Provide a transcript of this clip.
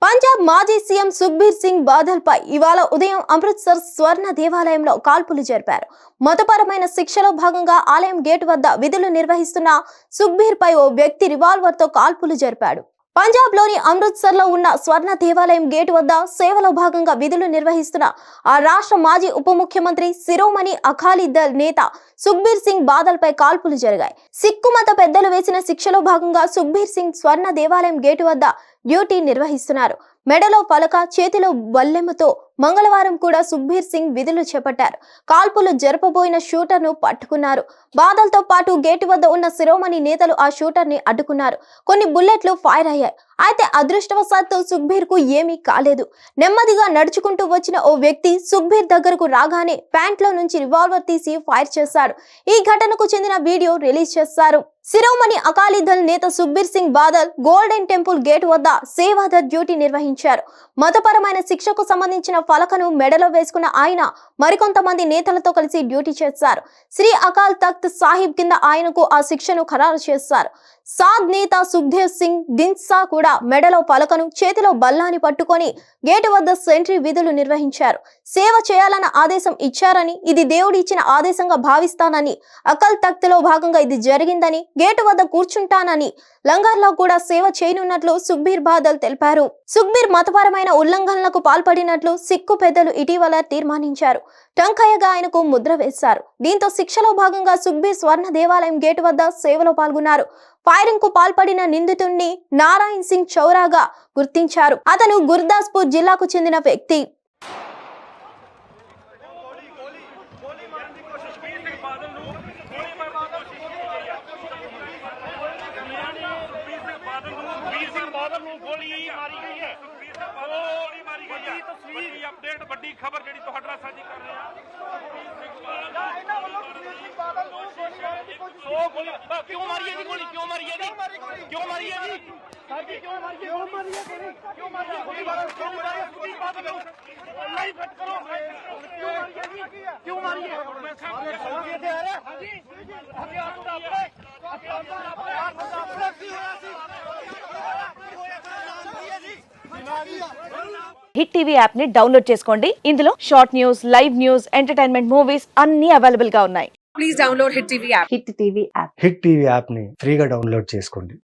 పంజాబ్ మాజీ సీఎం సుఖ్బీర్ సింగ్ బాదల్ పై ఇవాళ ఉదయం అమృత్సర్ స్వర్ణ దేవాలయంలో కాల్పులు జరిపారు. మతపరమైన శిక్షలో భాగంగా ఆలయం గేట్ వద్ద విధులు నిర్వహిస్తున్న సుఖ్బీర్ పై ఓ వ్యక్తి రివాల్వర్ తో కాల్పులు జరిపాడు. పంజాబ్ లోని అమృత్సర్ లో ఉన్న స్వర్ణ దేవాలయం గేట్ వద్ద సేవలో భాగంగా విధులు నిర్వహిస్తున్న ఆ రాష్ట్ర మాజీ ఉప ముఖ్యమంత్రి శిరోమణి అకాలీ దళ్ నేత సుఖ్బీర్ సింగ్ బాదల్ పై కాల్పులు జరిగాయి. సిక్కు మత పెద్దలు వేసిన శిక్షలో భాగంగా సుఖ్బీర్ సింగ్ స్వర్ణ దేవాలయం గేటు వద్ద డ్యూటీ నిర్వహిస్తున్నారు. మెడలో పలక, చేతిలో బల్లెముతో మంగళవారం కూడా సుఖ్బీర్ సింగ్ విధులు చేపట్టారు. కాల్పులు జరపబోయిన షూటర్ ను పట్టుకున్నారు. బాదల్ తో పాటు గేటు వద్ద ఉన్న శిరోమణి నేతలు ఆ షూటర్ ని అడ్డుకున్నారు. కొన్ని బుల్లెట్లు ఫైర్ అయ్యాయి. అయితే అదృష్టవశాత్తు సుఖ్బీర్ కు ఏమీ కాలేదు. నెమ్మదిగా నడుచుకుంటూ వచ్చిన ఓ వ్యక్తి సుఖ్బీర్ దగ్గరకు రాగానే ప్యాంట్ లో నుంచి రివాల్వర్ తీసి ఫైర్ చేశాడు. ఈ ఘటనకు చెందిన వీడియో రిలీజ్ చేశారు. శిరోమణి అకాలీ దళ్ నేత Sukhbir Singh Badal golden temple gate వద్ద సేవాదర్ డ్యూటీ నిర్వహించారు. మతపరమైన శిక్షకు సంబంధించిన ఫలకను మెడలో వేసుకున్న ఆయన మరికొంతమంది నేతలతో కలిసి డ్యూటీ చేశారు. శ్రీ అకాల్ తఖ్త్ సాహిబ్ కింద ఆయనకు ఆ శిక్షను ఖరారు చేశారు. సాద్ నేత సుఖ్దేవ్ సింగ్ దిన్సా కూడా మెడలో పలకను, చేతిలో బల్లాని పట్టుకొని గేటు వద్ద సెంట్రీ విధులు నిర్వహించారు. సేవ చేయాలన్న ఆదేశం ఇచ్చారని, ఇది దేవుడు ఇచ్చిన ఆదేశంగా భావిస్తానని, అకల్ తఖ్త్ లో భాగంగా ఇది జరిగిందని, గేటు వద్ద కూర్చుంటానని, లంగర్ లో కూడా సేవ చేయనున్నట్లు సుఖ్బీర్ బాదల్ తెలిపారు. సుఖ్బీర్ మతపరమైన ఉల్లంఘనలకు పాల్పడినట్లు సిక్కు పెద్దలు ఇటీవల తీర్మానించారు. టంకయ్యగా ఆయనకు ముద్ర వేశారు. దీంతో శిక్షలో భాగంగా సుఖ్బీర్ స్వర్ణ దేవాలయం గేటు వద్ద సేవలో పాల్గొన్నారు. ఫైరింగ్ కు పాల్పడిన నిందితుడిని నారాయణ్ సింగ్ చౌరాగా గుర్తించారు. అతను గుర్దాస్పూర్ జిల్లాకు చెందిన వ్యక్తి. अपडेट बड़ी खबर जी साझी कर रहे हैं। क्यों मारी है जी गोली? क्यों मारी है जी? क्यों मारी है जी? क्यों मारी है? क्यों मारी है? गोली मारो, क्यों मारी है? सुखबीर बादल को लाइव कट करो। क्यों मारी है जी? क्यों मारी है? ये दे रहे हां जी, अभी आप अपने హిట్ టీవీ యాప్ ని డౌన్లోడ్ చేసుకోండి. ఇందులో short news, live news, entertainment movies అన్ని అవైలబుల్ గా ఉన్నాయి. Please download hit TV app. Hit TV app hit TV app ని ఫ్రీగా డౌన్లోడ్ చేసుకోండి.